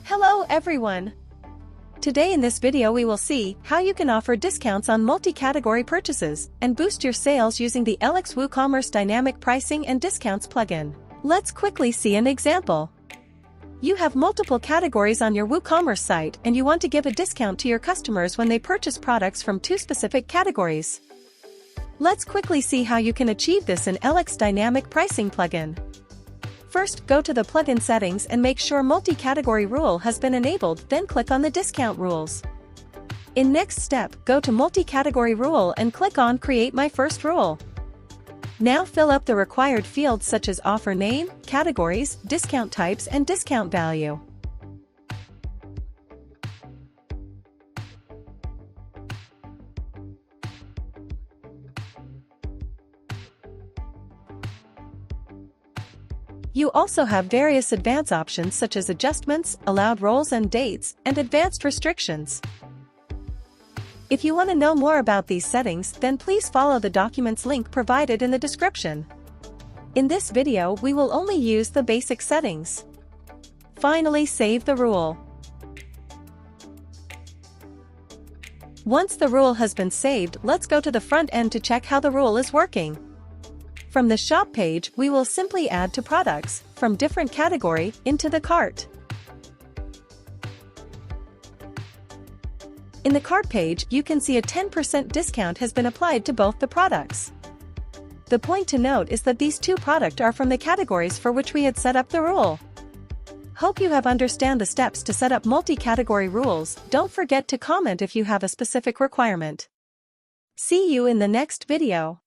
Hello everyone! Today in this video we will see how you can offer discounts on multi-category purchases and boost your sales using the ELEX WooCommerce Dynamic Pricing and Discounts plugin. Let's quickly see an example. You have multiple categories on your WooCommerce site and you want to give a discount to your customers when they purchase products from two specific categories. Let's quickly see how you can achieve this in ELEX Dynamic Pricing plugin. First, go to the plugin settings and make sure multi-category rule has been enabled, then click on the discount rules. In next step, go to multi-category rule and click on Create My First Rule. Now fill up the required fields such as offer name, categories, discount types and discount value. You also have various advanced options such as adjustments, allowed roles and dates, and advanced restrictions. If you want to know more about these settings, then please follow the documents link provided in the description. In this video, we will only use the basic settings. Finally, save the rule. Once the rule has been saved, let's go to the front end to check how the rule is working. From the shop page, we will simply add to products from different category into the cart. In the cart page, you can see a 10% discount has been applied to both the products. The point to note is that these two products are from the categories for which we had set up the rule. Hope you have understand the steps to set up multi-category rules. Don't forget to comment if you have a specific requirement. See you in the next video.